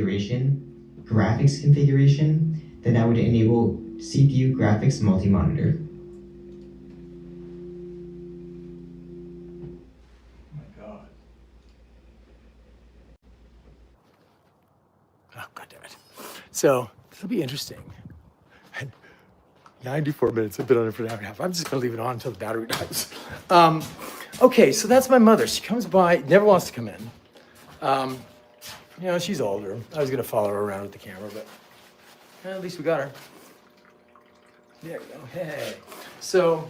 graphics configuration, then that would enable CPU graphics multi-monitor. Oh my God. Oh, God damn it. So, this will be interesting. 94 minutes, I've been on it for an hour and a half. I'm just gonna leave it on until the battery dies. Okay, so that's my mother. She comes by, never wants to come in. You know, she's older. I was gonna follow her around with the camera, but at least we got her. There we go, hey. So,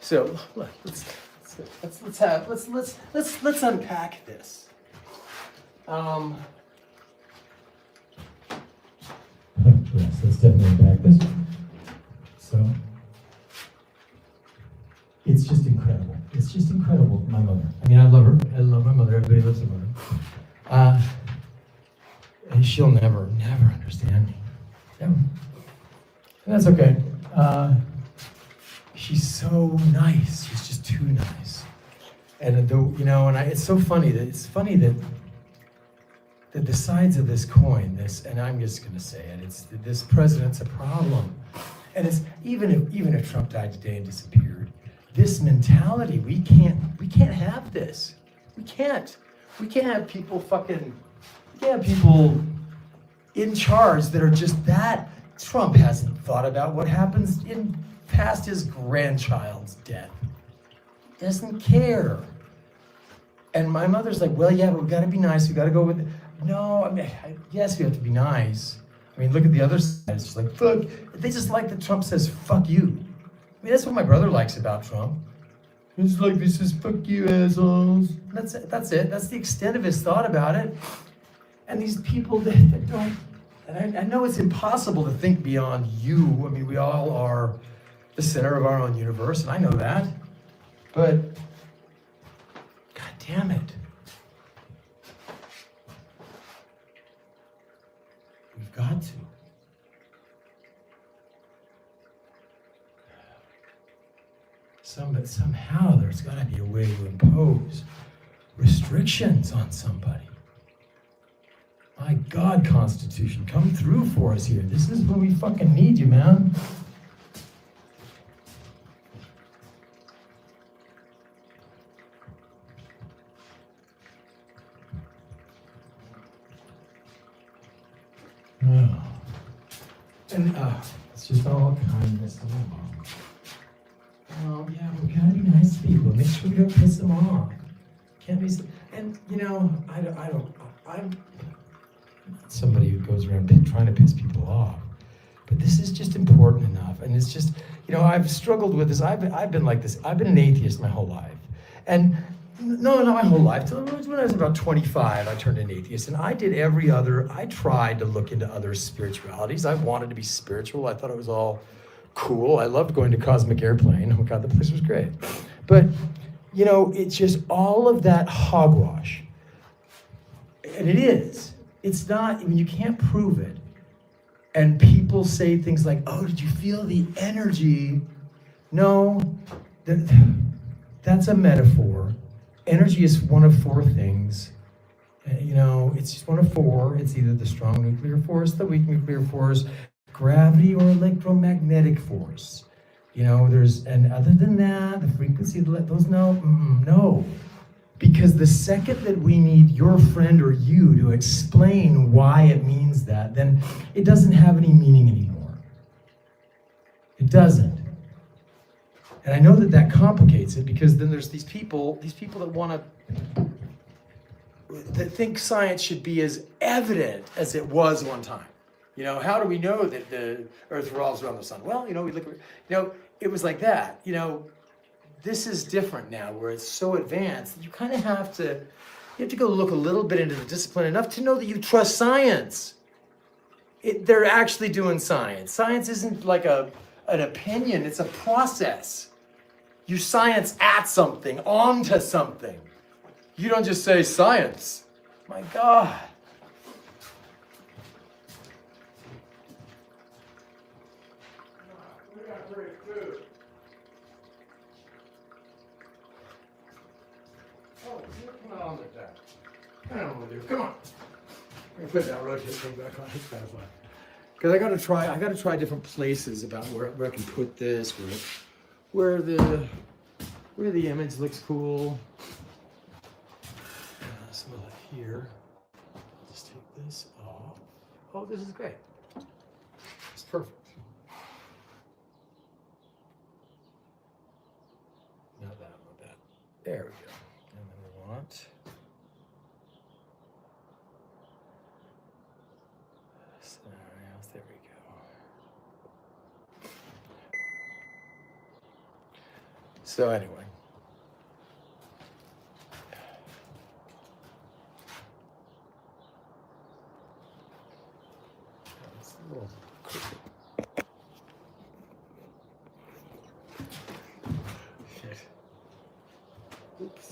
So, look, let's unpack this. Yes, let's definitely unpack this. So, it's just incredible. It's just incredible, my mother. I mean, I love her. I love my mother. Everybody loves their mother. And she'll never understand me. Never. And that's okay. She's so nice. She's just too nice. And it's so funny that the sides of this coin, and I'm just gonna say it, it's this president's a problem. And it's even if Trump died today and disappeared, this mentality, we can't have this. We can't have people in charge that are just that. Trump hasn't thought about what happens past his grandchild's death. He doesn't care. And my mother's like, well, yeah, but we gotta be nice, we gotta go with it. No, I mean, yes, we have to be nice. I mean, look at the other side. It's just like, fuck. They just like that Trump says, fuck you. I mean, that's what my brother likes about Trump. It's like, this is fuck you, assholes. That's it. That's the extent of his thought about it. And these people that don't, and I know it's impossible to think beyond you. I mean, we all are the center of our own universe, and I know that. But, God damn it. We've got to. Somehow there's got to be a way to impose restrictions on somebody. My God, Constitution, come through for us here. This is when we fucking need you, man. And it's just all kindness and love. Oh, yeah, we gotta be nice to people. Make sure we don't piss them off. Can't be, and I'm not somebody who goes around trying to piss people off. But this is just important enough. And it's just, I've struggled with this. I've been like this. I've been an atheist my whole life. And no, not my whole life. Till when I was about 25, I turned an atheist. And I tried to look into other spiritualities. I wanted to be spiritual. I thought it was all cool. I loved going to Cosmic Airplane. Oh God, the place was great. But, it's just all of that hogwash. And it is. It's not, I mean, you can't prove it. And people say things like, oh, did you feel the energy? No, that's a metaphor. Energy is one of four things. It's just one of four. It's either the strong nuclear force, the weak nuclear force, gravity, or electromagnetic force. And other than that, the frequency of those, no. Because the second that we need your friend or you to explain why it means that, then it doesn't have any meaning anymore. It doesn't. And I know that complicates it, because then there's these people that that think science should be as evident as it was one time. How do we know that the Earth revolves around the sun? Well, we look at, it was like that. This is different now, where it's so advanced that you kind of have to go look a little bit into the discipline enough to know that you trust science. They're actually doing science. Science isn't like an opinion, it's a process. You science at something, onto something. You don't just say science. My God. Well, like that. I don't know what to do. Come on. I'm gonna put that rotate thing back on. It's kind of fun. Because I gotta try different places about where I can put this, where the image looks cool. So like here, just take this off. Oh, this is great. It's perfect. Not that, not that. There we go. And then we want scenarios. There we go. So anyway. That's a little crooked. Shit. Oops.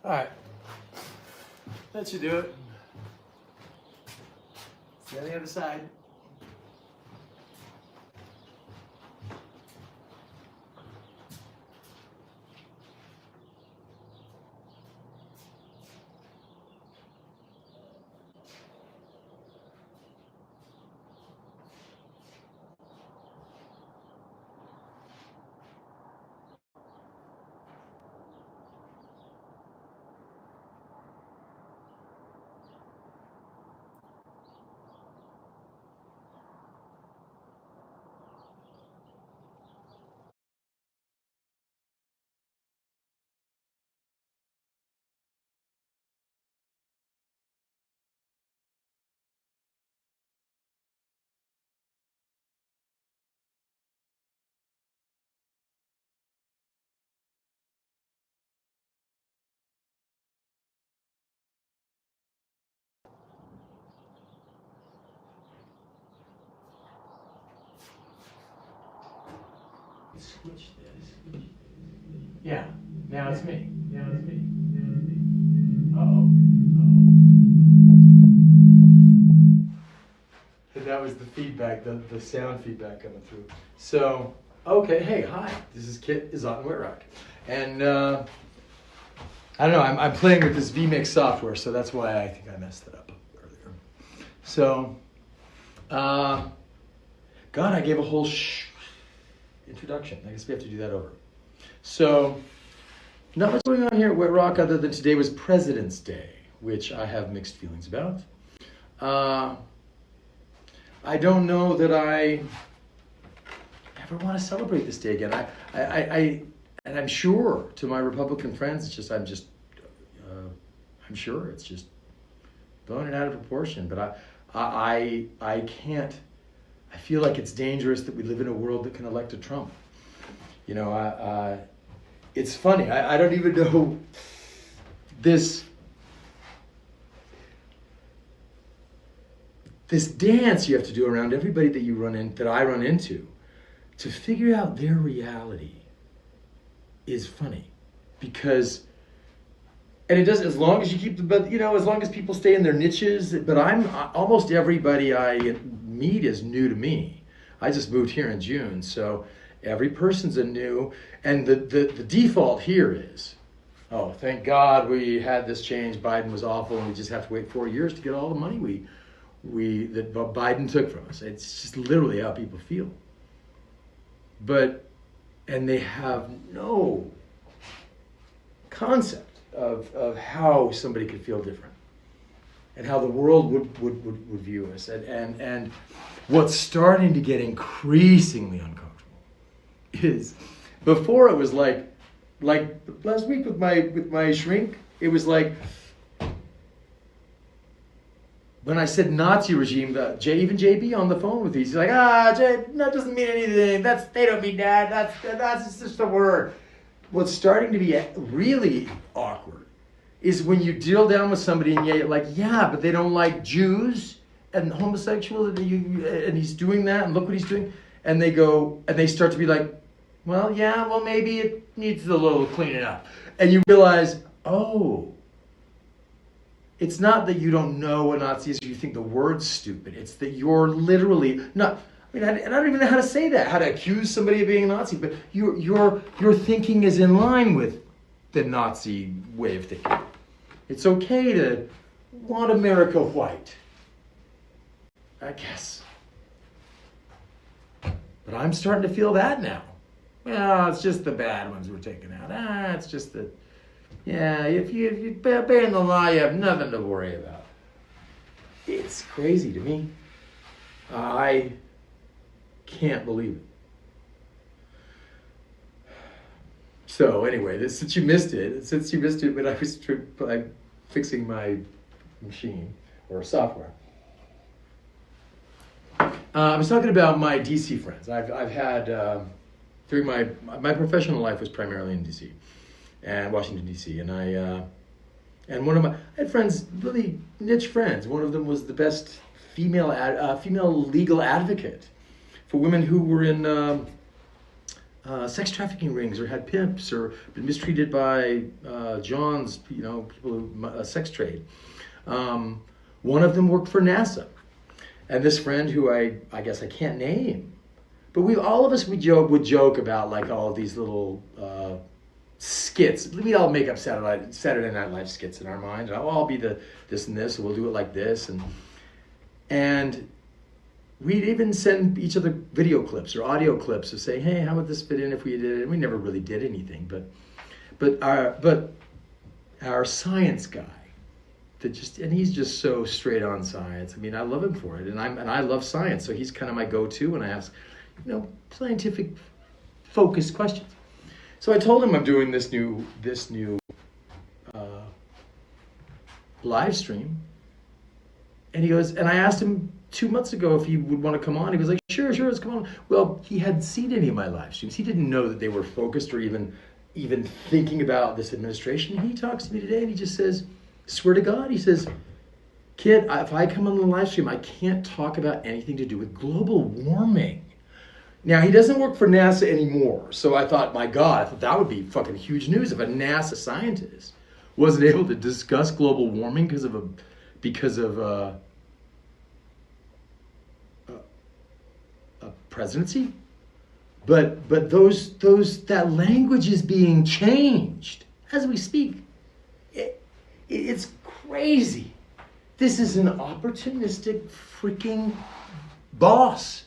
All right. That should do it. See on the other side. Switch this. Yeah, now it's me. Uh-oh. That was the feedback, the sound feedback coming through. So, okay, hey, hi. This is Kit is on Whitrock. And I don't know, I'm playing with this vMix software, so that's why I think I messed it up earlier. So, God, I gave a whole introduction. I guess we have to do that over. So, not much going on here at Whitrock other than today was President's Day, which I have mixed feelings about. I don't know that I ever want to celebrate this day again. And I'm sure to my Republican friends, I'm sure it's just blown it out of proportion. But I can't. I feel like it's dangerous that we live in a world that can elect a Trump. You know, it's funny. I don't even know this dance you have to do around everybody that I run into to figure out their reality is funny, because, and it does, as long as you keep as long as people stay in their niches. But almost everybody I meet is new to me. I just moved here in June, so every person's a new, and the default here is, oh, thank God we had this change. Biden was awful, and we just have to wait 4 years to get all the money that Biden took from us. It's just literally how people feel. And they have no concept of how somebody could feel different and how the world would view us. And what's starting to get increasingly uncomfortable is, before it was like last week with my shrink, it was like, when I said Nazi regime, even JB on the phone with me, he's like, Jay, that doesn't mean anything. They don't mean that. That's just a word. What's starting to be really awkward is when you deal down with somebody and you're like, yeah, but they don't like Jews and homosexuals, and he's doing that, and look what he's doing. And they start to be like, well, yeah, well, maybe it needs a little cleaning up. And you realize, oh, it's not that you don't know what Nazi is or you think the word's stupid. It's that you're literally not. I mean, and I don't even know how to say that, how to accuse somebody of being a Nazi, but your thinking is in line with the Nazi way of thinking. It's okay to want America white, I guess. But I'm starting to feel that now. Well, it's just the bad ones we're taking out. It's just the, yeah, if you ban the law, you have nothing to worry about. It's crazy to me. I can't believe it. So anyway, since you missed it when I was fixing my machine or software, I was talking about my DC friends. I've had during my professional life was primarily in DC and Washington DC, and I had friends, really niche friends. One of them was the best female legal advocate for women who were in sex trafficking rings or had pimps or been mistreated by Johns, people who sex trade. One of them worked for NASA, and this friend who I guess I can't name, but all of us would joke about like all of these little skits. We'd all make up Saturday Night Live skits in our minds. I'll be the this and this, and we'll do it like this, and we'd even send each other video clips or audio clips of saying, "Hey, how would this fit in if we did it?" And we never really did anything, but our science guy, and he's just so straight on science. I mean, I love him for it, and I love science, so he's kind of my go-to when I ask, scientific focused questions. So I told him I'm doing this new live stream, and he goes, and I asked him 2 months ago if he would want to come on. He was like, sure, let's come on. Well, he hadn't seen any of my live streams. He didn't know that they were focused or even thinking about this administration. He talks to me today and he just says, swear to God, he says, kid, if I come on the live stream, I can't talk about anything to do with global warming. Now, he doesn't work for NASA anymore. So I thought, my God, I thought that would be fucking huge news if a NASA scientist wasn't able to discuss global warming because of a presidency. But that language is being changed as we speak. It's crazy. This is an opportunistic freaking boss.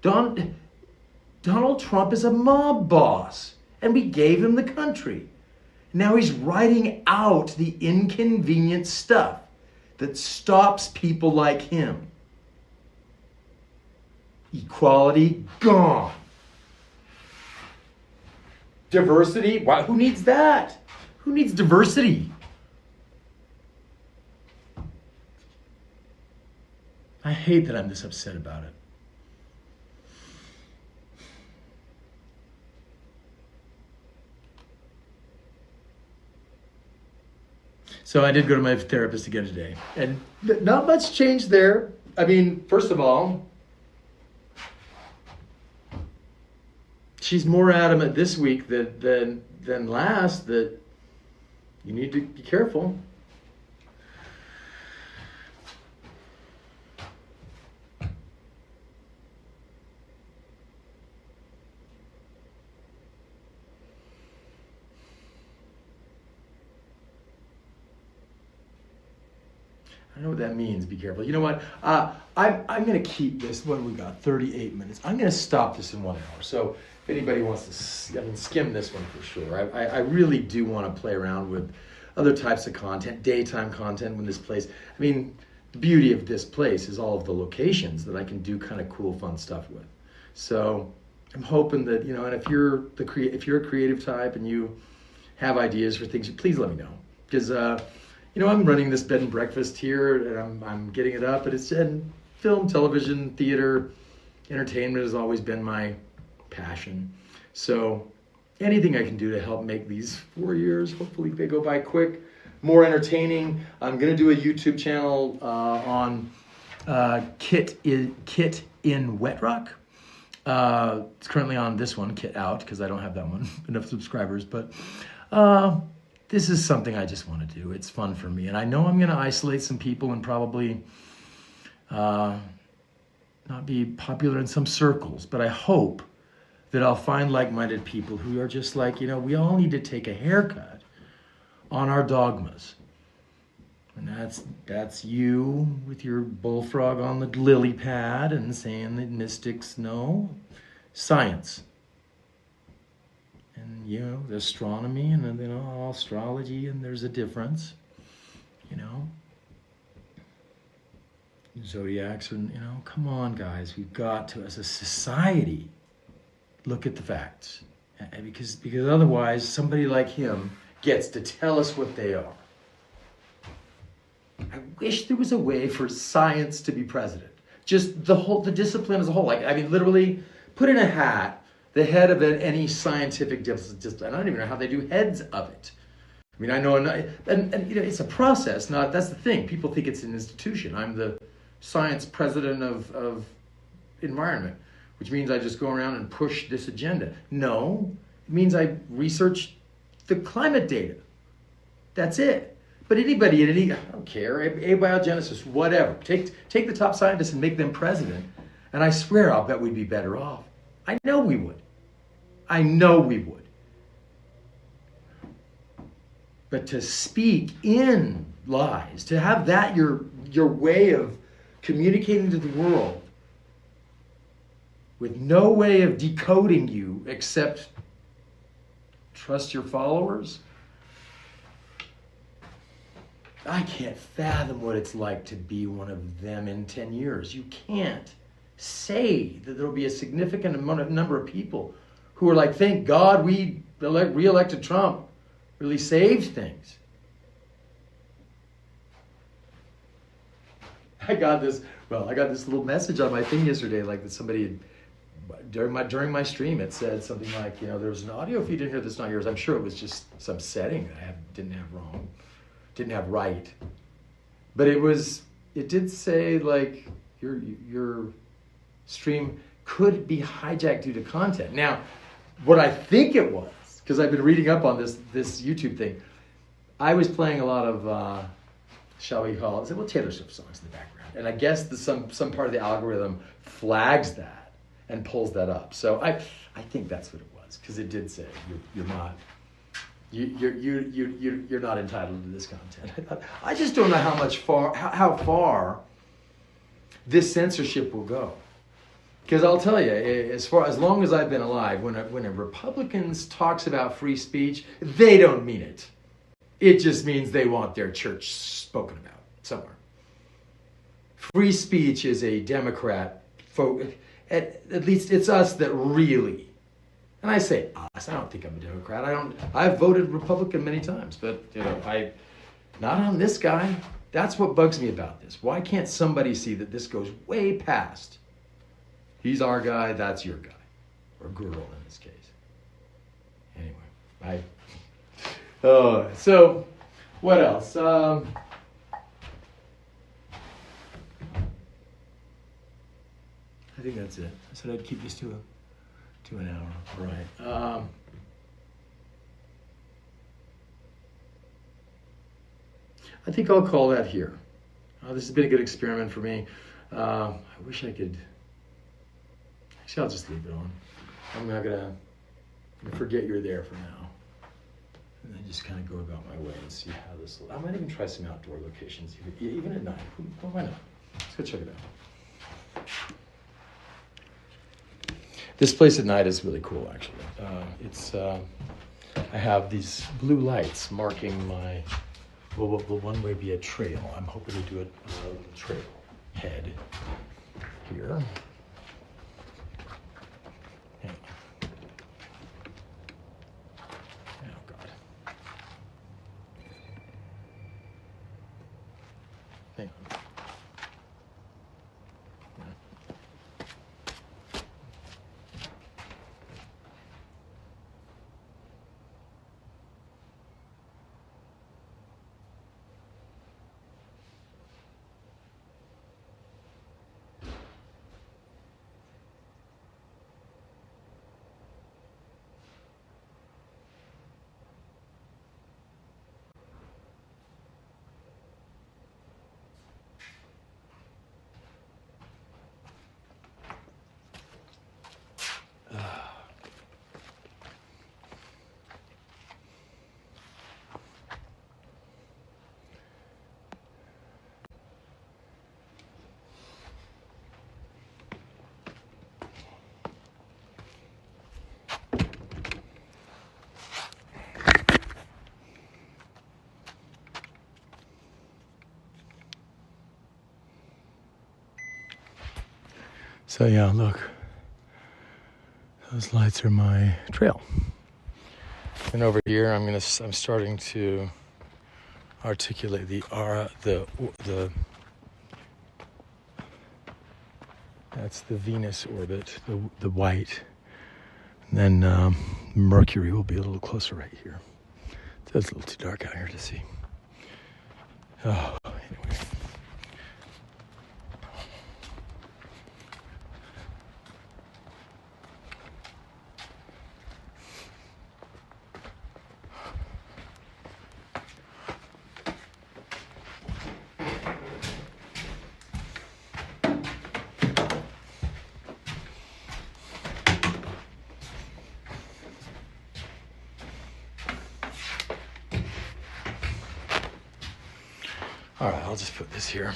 Donald Trump is a mob boss, and we gave him the country. Now he's writing out the inconvenient stuff that stops people like him. Equality, gone. Diversity, why? Who needs that? Who needs diversity? I hate that I'm this upset about it. So I did go to my therapist again today, and not much changed there. I mean, first of all, she's more adamant this week than last that you need to be careful. I know what that means, be careful. You know what? I'm going to keep this, what we got, 38 minutes. I'm going to stop this in 1 hour. So if anybody wants to skim this one for sure. I really do want to play around with other types of content, daytime content when this place. I mean, the beauty of this place is all of the locations that I can do kind of cool, fun stuff with. So I'm hoping that, and if you're a creative type and you have ideas for things, please let me know. Because, I'm running this bed and breakfast here, and I'm getting it up, but it's in film, television, theater, entertainment has always been my passion. So anything I can do to help make these 4 years, hopefully they go by quick, more entertaining. I'm going to do a YouTube channel on Kit in Wet Rock. It's currently on this one, Kit Out, because I don't have that one, enough subscribers, but this is something I just want to do. It's fun for me. And I know I'm going to isolate some people and probably not not be popular in some circles, but I hope that I'll find like-minded people who are just like, we all need to take a haircut on our dogmas. And that's you with your bullfrog on the lily pad and saying that mystics know science. And, the astronomy and, astrology, and there's a difference, Zodiacs, and, come on, guys. We've got to, as a society, look at the facts. Because otherwise, somebody like him gets to tell us what they are. I wish there was a way for science to be president. Just the discipline as a whole. Literally, put in a hat the head of any scientific discipline. I don't even know how they do heads of it. I know, and it's a process. That's the thing. People think it's an institution. I'm the science president of environment, which means I just go around and push this agenda. No, it means I research the climate data. That's it. But anybody I don't care, abiogenesis, whatever. Take the top scientists and make them president, and I swear I'll bet we'd be better off. I know we would. But to speak in lies, to have that your way of communicating to the world with no way of decoding you except trust your followers, I can't fathom what it's like to be one of them in 10 years. You can't say that there'll be a significant number of people who are like, thank God we re-elected Trump, really saved things. I got this little message on my thing yesterday, that somebody during my stream, it said something like, there was an audio feed in here that's not yours. I'm sure it was just some setting that I didn't have right. But it did say your stream could be hijacked due to content. Now, what I think it was, because I've been reading up on this YouTube thing, I was playing a lot of, shall we call it, Taylor Swift songs in the background. And I guess some part of the algorithm flags that and pulls that up. So I think that's what it was, because it did say you're not entitled to this content. I just don't know how far this censorship will go. Because I'll tell you, as long as I've been alive, when a Republican talks about free speech, they don't mean it. It just means they want their church spoken about somewhere. Free speech is a Democrat at least it's us that really, and I say us, I don't think I'm a Democrat. I've voted Republican many times, but not on this guy. That's what bugs me about this. Why can't somebody see that this goes way past? He's our guy, that's your guy. Or girl in this case. Anyway, so what else? I think that's it. I said I'd keep this to an hour. All right. I think I'll call that here. This has been a good experiment for me. I wish I could. Actually, I'll just leave it on. I'm gonna forget you're there for now, and then just kind of go about my way and see how this. I might even try some outdoor locations, even at night. Why not? Let's go check it out. This place at night is really cool, actually. I have these blue lights marking my. Will one way be a trail? I'm hoping to do a trail head here. Hang on. Oh, God. Hang on. So yeah, look, those lights are my trail. And over here, I'm starting to articulate the that's the Venus orbit, the white. And then Mercury will be a little closer right here. So it's a little too dark out here to see. Oh, anyway. All right, I'll just put this here.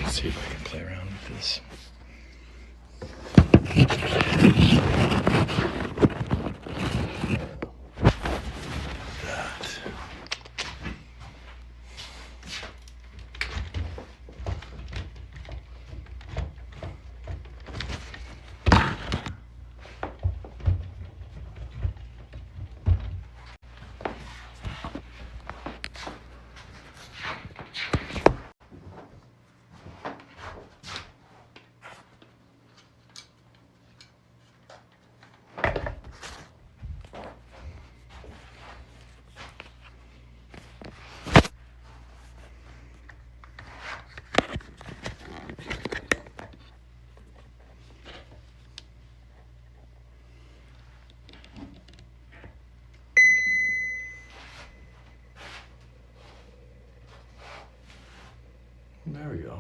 Let's see if I can play around with this. That. There we go.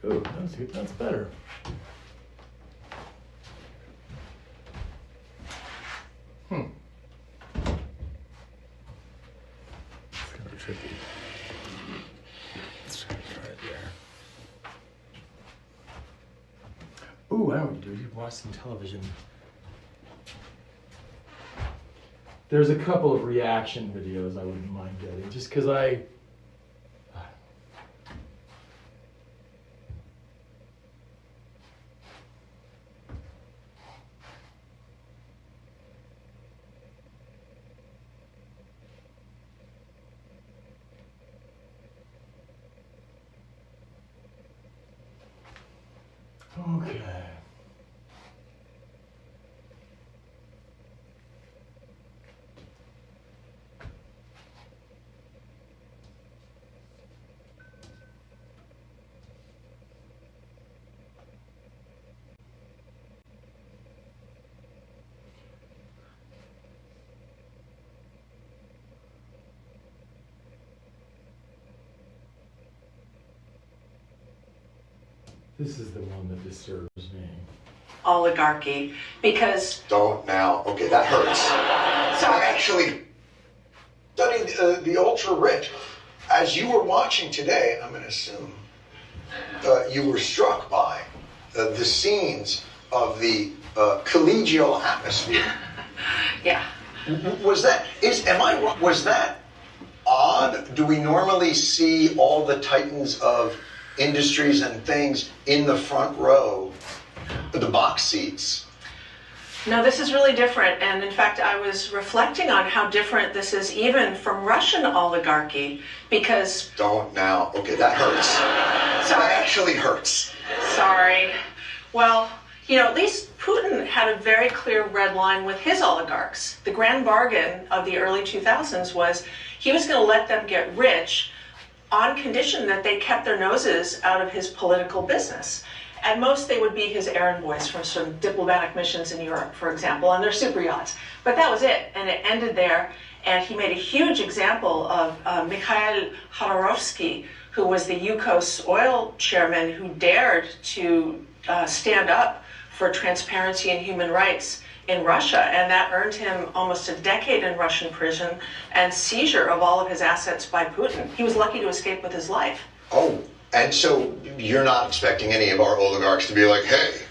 Oh, that's better. It's kind of tricky. Let's try it right there. Ooh, I know what you do. You watch some television. There's a couple of reaction videos I wouldn't mind getting, just because okay. This is the one that disturbs me. Oligarchy, because... Don't now. Okay, that hurts. So I actually studied the ultra-rich. As you were watching today, I'm going to assume you were struck by the scenes of the collegial atmosphere. Yeah. Was that odd? Do we normally see all the titans of industries and things in the front row, the box seats? No, this is really different. And in fact, I was reflecting on how different this is even from Russian oligarchy, because... Don't now. Okay, that hurts. Sorry. That actually hurts. Sorry. Well, at least Putin had a very clear red line with his oligarchs. The grand bargain of the early 2000s was he was going to let them get rich on condition that they kept their noses out of his political business. At most, they would be his errand boys from sort of diplomatic missions in Europe, for example, on their super yachts. But that was it, and it ended there. And he made a huge example of Mikhail Khodorkovsky, who was the Yukos oil chairman who dared to stand up for transparency and human rights in Russia, and that earned him almost a decade in Russian prison and seizure of all of his assets by Putin. He was lucky to escape with his life. Oh, and so you're not expecting any of our oligarchs to be like, hey,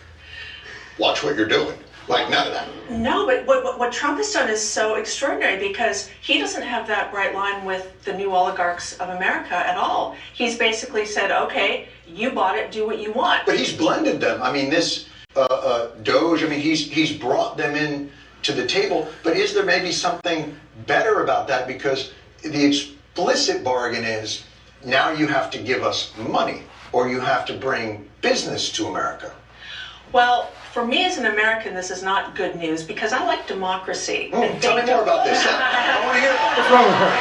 watch what you're doing. Like, none of that. No, but what Trump has done is so extraordinary because he doesn't have that bright line with the new oligarchs of America at all. He's basically said, okay, you bought it, do what you want. But he's blended them. I mean, this Doge, I mean, he's brought them in to the table. But is there maybe something better about that? Because the explicit bargain is now you have to give us money or you have to bring business to America. Well, for me as an American, this is not good news because I like democracy. Tell me more about this. I want to hear about it. What's wrong with her?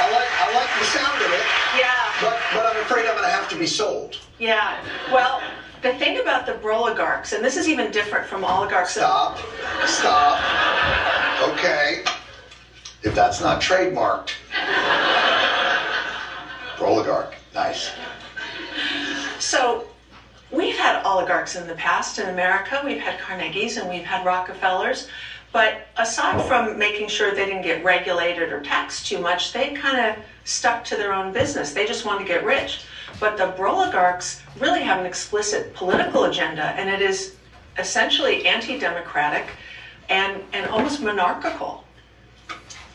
I like the sound of it. Yeah. But I'm afraid I'm going to have to be sold. Yeah. Well, the thing about the broligarchs, and this is even different from oligarchs. Stop. Okay. If that's not trademarked. Broligarch. Nice. So, we've had oligarchs in the past in America. We've had Carnegies and we've had Rockefellers. But aside from making sure they didn't get regulated or taxed too much, they kind of stuck to their own business. They just wanted to get rich. But the broligarchs really have an explicit political agenda, and it is essentially anti-democratic and almost monarchical.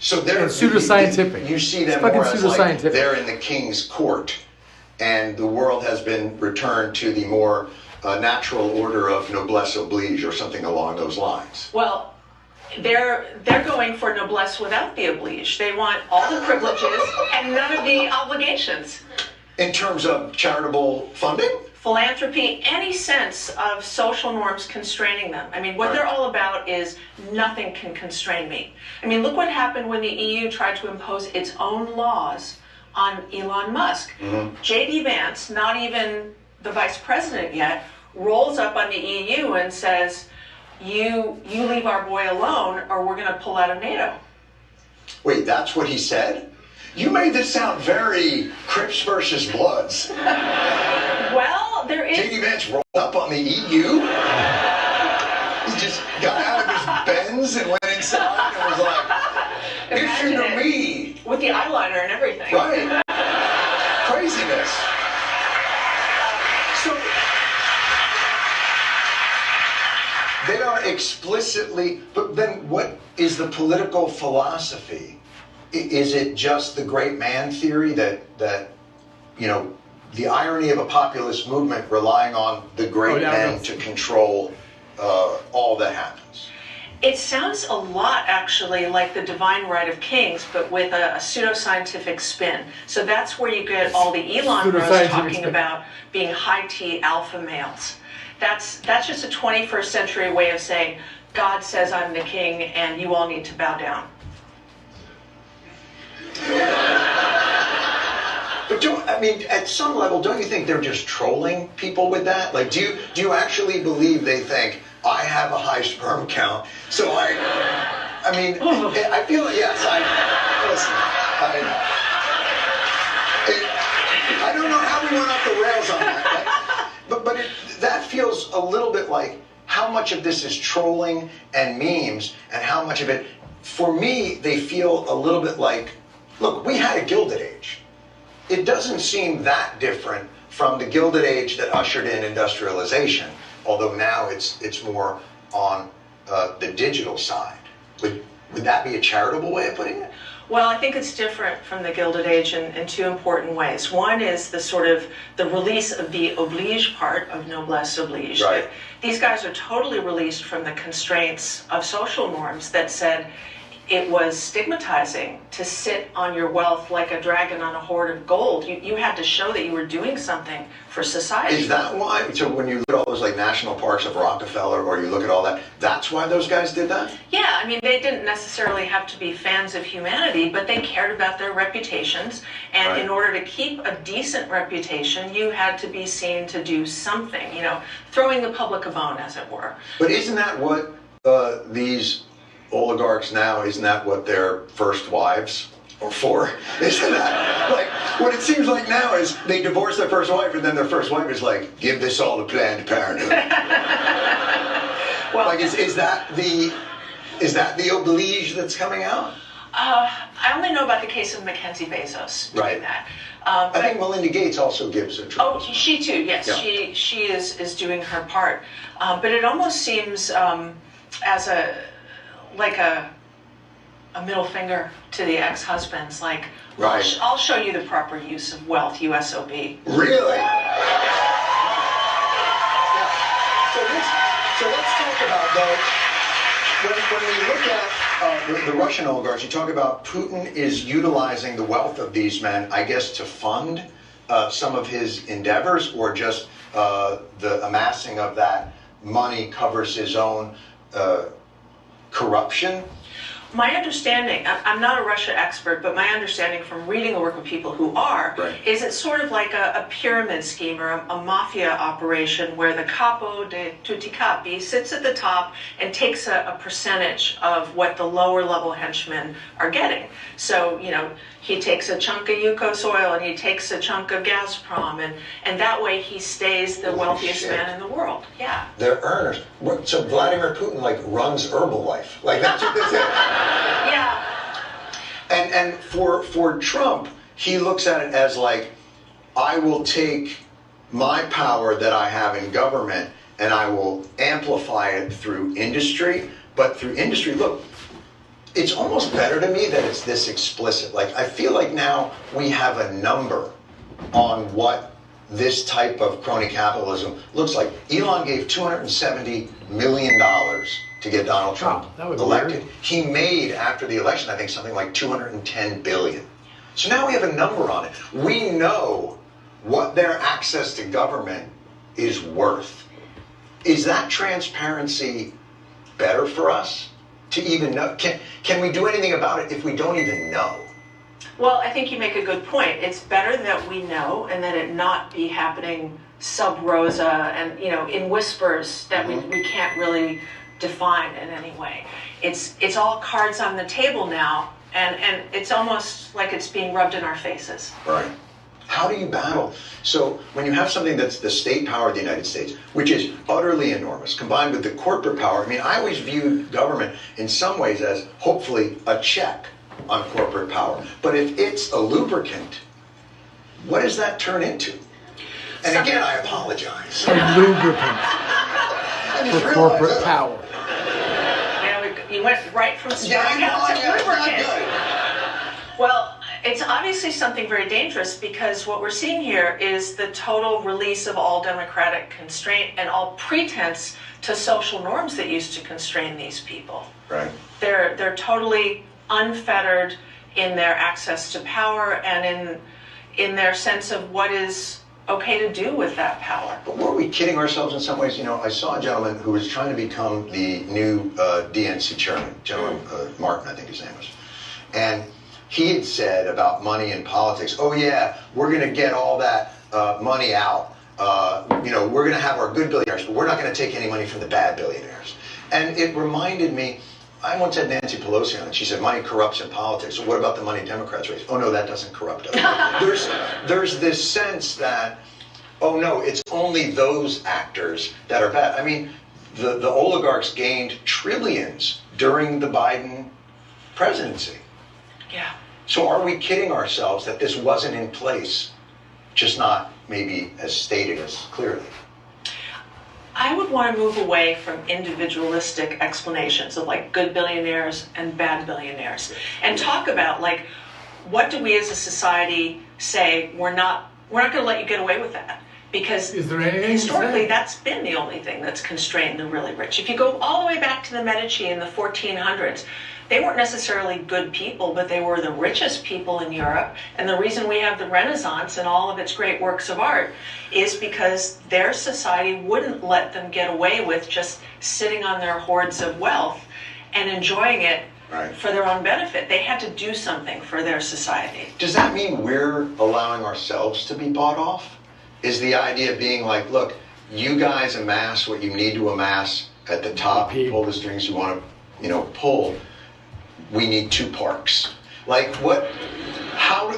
So they're pseudoscientific. You see them more as like they're in the king's court, and the world has been returned to the more natural order of noblesse oblige or something along those lines. Well, they're going for noblesse without the oblige. They want all the privileges and none of the obligations. In terms of charitable funding? Philanthropy, any sense of social norms constraining them. I mean, what they're all about is nothing can constrain me. I mean, look what happened when the EU tried to impose its own laws on Elon Musk. J.D. Vance, not even the vice president yet, rolls up on the EU and says, you leave our boy alone or we're going to pull out of NATO. Wait, that's what he said? You made this sound very Crips versus Bloods. Well, there is... J.D. Vance rolled up on the EU? He just got out of his Benz and went inside and was like, issue to me. With the eyeliner and everything. Right. Craziness. So, they are explicitly, but then what is the political philosophy? Is it just the great man theory that you know, the irony of a populist movement relying on the great men to control all that happens? It sounds a lot, actually, like the divine right of kings, but with a pseudoscientific spin. So that's where you get all the Elon bros talking about being high T alpha males. That's just a 21st century way of saying, God says I'm the king and you all need to bow down. But at some level, don't you think they're just trolling people with that? Like, do you actually believe they think, I have a high sperm count, so I feel, yes, I don't know how we went off the rails on that, but that feels a little bit like how much of this is trolling and memes, and how much of it, for me, they feel a little bit like, look, we had a Gilded Age. It doesn't seem that different from the Gilded Age that ushered in industrialization, although now it's more on the digital side. Would that be a charitable way of putting it? Well, I think it's different from the Gilded Age in two important ways. One is the release of the oblige part of noblesse oblige. Right. These guys are totally released from the constraints of social norms that said it was stigmatizing to sit on your wealth like a dragon on a hoard of gold. You had to show that you were doing something for society. Is that why? So when you look at all those like national parks of Rockefeller, or you look at all that, that's why those guys did that? Yeah, I mean, they didn't necessarily have to be fans of humanity, but they cared about their reputations. And in order to keep a decent reputation, you had to be seen to do something, throwing the public a bone, as it were. But isn't that what these oligarchs now, isn't that what their first wives are for? Isn't that like what it seems like now is they divorce their first wife and then their first wife is like, give this all to Planned Parenthood. Well, Like, is that the oblige that's coming out? I only know about the case of Mackenzie Bezos doing Right. that. I think Melinda Gates also gives a Oh, tremendous. she too. Yes, Yeah. she is doing her part. But it almost seems as a middle finger to the ex-husbands, like, well, Right. I'll show you the proper use of wealth, USOB. Really? Yeah. So let's talk about, though, when we look at the Russian oligarchs, you talk about Putin is utilizing the wealth of these men, I guess, to fund some of his endeavors, or just the amassing of that money covers his own corruption. My understanding, I'm not a Russia expert, but my understanding from reading the work of people who are, Right. is it's sort of like a pyramid scheme or a mafia operation where the capo de tutti capi sits at the top and takes a percentage of what the lower level henchmen are getting. So, he takes a chunk of Yukos oil and he takes a chunk of Gazprom, and that way he stays the Holy wealthiest shit. man in the world. Yeah. They're earners. So Vladimir Putin, like, runs Herbalife. Like, that's what this is. Yeah. And for Trump, he looks at it as like, I will take my power that I have in government and I will amplify it through industry. But through industry, look, it's almost better to me that it's this explicit. Like, I feel like now we have a number on what this type of crony capitalism looks like. Elon gave $270 million to get Donald Trump Wow, that would be elected. weird. He made, after the election, I think something like $210 billion. So now we have a number on it. We know what their access to government is worth. Is that transparency better for us to even know? Can we do anything about it if we don't even know? Well, I think you make a good point. It's better that we know and that it not be happening sub rosa and, in whispers that we can't really define in any way. It's all cards on the table now, and it's almost like it's being rubbed in our faces. Right. How do you battle? So when you have something that's the state power of the United States, which is utterly enormous, combined with the corporate power, I always viewed government in some ways as hopefully a check on corporate power. But if it's a lubricant, what does that turn into? And again, I apologize. A lubricant I just for realized corporate that. power. You went right from strikeouts to lubricant. Well, it's obviously something very dangerous, because what we're seeing here is the total release of all democratic constraint and all pretense to social norms that used to constrain these people. Right. They're totally unfettered in their access to power and in their sense of what is okay to do with that power. But were we kidding ourselves in some ways? I saw a gentleman who was trying to become the new DNC chairman, Gentleman Martin, I think his name was. And he had said about money and politics, oh yeah, we're going to get all that money out. We're going to have our good billionaires, but we're not going to take any money from the bad billionaires. And it reminded me, I once had Nancy Pelosi on, and she said, money corrupts in politics. So what about the money Democrats raise? Oh no, that doesn't corrupt us. There's this sense that, oh no, it's only those actors that are bad. The oligarchs gained trillions during the Biden presidency. Yeah. So are we kidding ourselves that this wasn't in place, just not maybe as stated as clearly? I would want to move away from individualistic explanations of like good billionaires and bad billionaires, and talk about like, what do we as a society say, we're not going to let you get away with that, because Is there anything to historically say? that's been the only thing that's constrained the really rich. If you go all the way back to the Medici in the 1400s, they weren't necessarily good people, but they were the richest people in Europe. And the reason we have the Renaissance and all of its great works of art is because their society wouldn't let them get away with just sitting on their hoards of wealth and enjoying it Right. for their own benefit. They had to do something for their society. Does that mean we're allowing ourselves to be bought off? Is the idea being like, look, you guys amass what you need to amass at the top, pull the strings you want to, pull. We need two parks. Like what, how,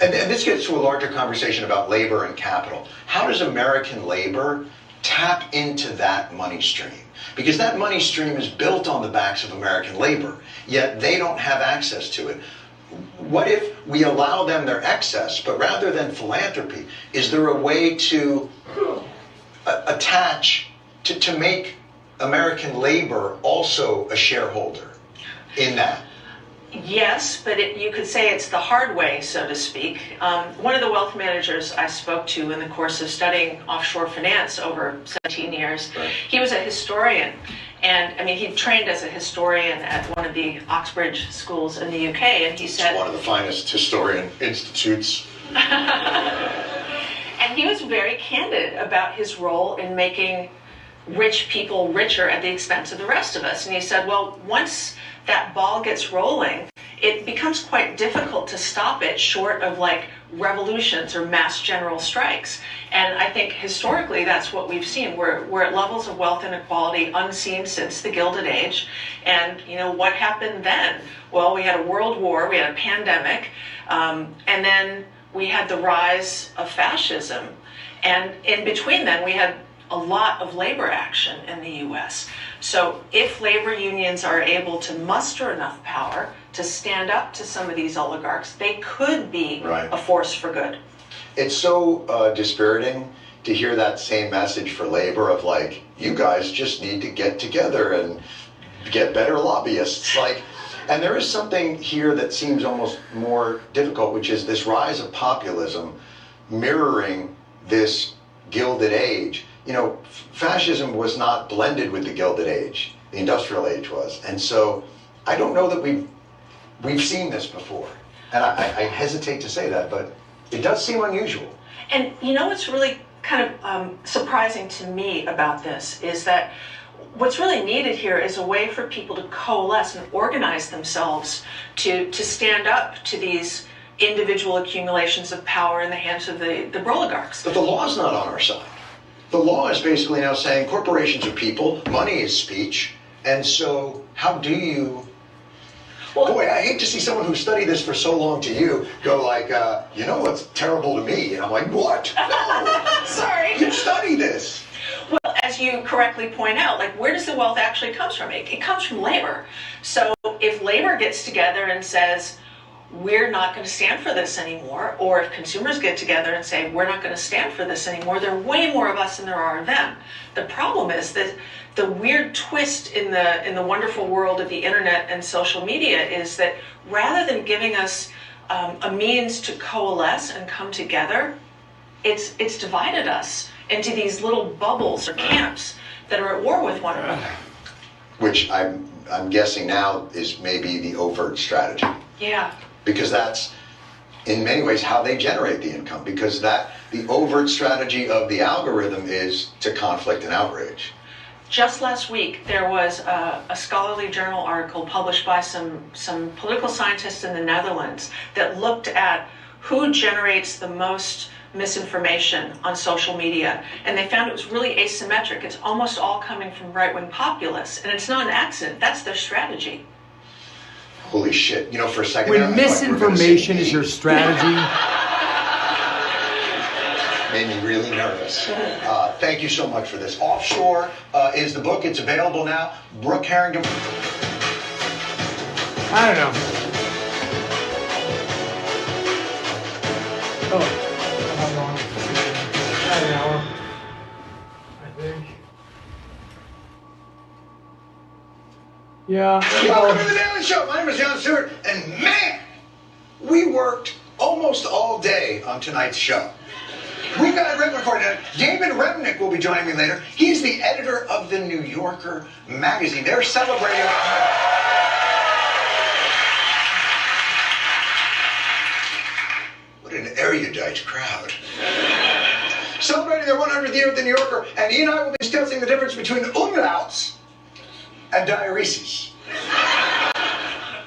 and this gets to a larger conversation about labor and capital. How does American labor tap into that money stream? because that money stream is built on the backs of American labor, yet they don't have access to it. What if we allow them their excess, but rather than philanthropy, is there a way to attach, to make American labor also a shareholder in that? Yes, but you could say it's the hard way, so to speak. One of the wealth managers I spoke to in the course of studying offshore finance over 17 years, right. He was a historian. And I mean, he trained as a historian at one of the Oxbridge schools in the UK, and he said... It's one of the finest historian institutes. And he was very candid about his role in making rich people richer at the expense of the rest of us. And he said, well, once that ball gets rolling, it becomes quite difficult to stop it short of like revolutions or mass general strikes. And I think historically that's what we've seen. We're at levels of wealth inequality unseen since the Gilded Age. And you know what happened then? Well, we had a world war, we had a pandemic, and then we had the rise of fascism. And in between then we had a lot of labor action in the US. So if labor unions are able to muster enough power to stand up to some of these oligarchs, they could be a force for good. It's so dispiriting to hear that same message for labor of like, you guys just need to get together and get better lobbyists. Like, and there is something here that seems almost more difficult, which is this rise of populism mirroring this Gilded Age. You know, fascism was not blended with the Gilded Age. The Industrial Age was. And so I don't know that we've seen this before. And I hesitate to say that, but it does seem unusual. And you know what's really kind of surprising to me about this is that what's really needed here is a way for people to coalesce and organize themselves to stand up to these individual accumulations of power in the hands of the oligarchs. But the law's not on our side. The law is basically now saying corporations are people, money is speech, and so how do you... Well, boy, I hate to see someone who studied this for so long to you go like, you know what's terrible to me? And I'm like, what? No! Sorry. You study this. Well, as you correctly point out, like, where does the wealth actually come from? It comes from labor. So if labor gets together and says, we're not going to stand for this anymore, or if consumers get together and say, we're not going to stand for this anymore, there are way more of us than there are of them. The problem is that the weird twist in the wonderful world of the internet and social media is that rather than giving us a means to coalesce and come together, it's divided us into these little bubbles or camps that are at war with one another. Which I'm guessing now is maybe the overt strategy. Yeah. Because that's, in many ways, how they generate the income. Because the overt strategy of the algorithm is to conflict and outrage. Just last week, there was a scholarly journal article published by some political scientists in the Netherlands that looked at who generates the most misinformation on social media. And they found it was really asymmetric. It's almost all coming from right-wing populists. And it's not an accident. That's their strategy. Holy shit. You know, for a second when misinformation is your strategy... Made me really nervous. Thank you so much for this. Offshore is the book. It's available now. Brooke Harrington. I don't know. Oh, how long? About an hour, I think. Yeah. Welcome to the Daily Show. My name is Jon Stewart, and man, we worked almost all day on tonight's show. We've got a great one for you. David Remnick will be joining me later. He's the editor of the New Yorker magazine. They're celebrating... What an erudite crowd. Celebrating their 100th year at the New Yorker, and he and I will be discussing the difference between umlauts and diaeresis.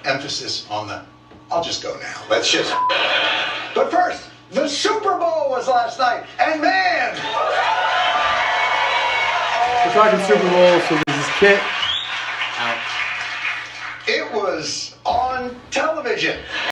Emphasis on the... I'll just go now. Let's just... But first... The Super Bowl was last night, and man! We're talking Super Bowl, so this is Kit. Out. It was on television.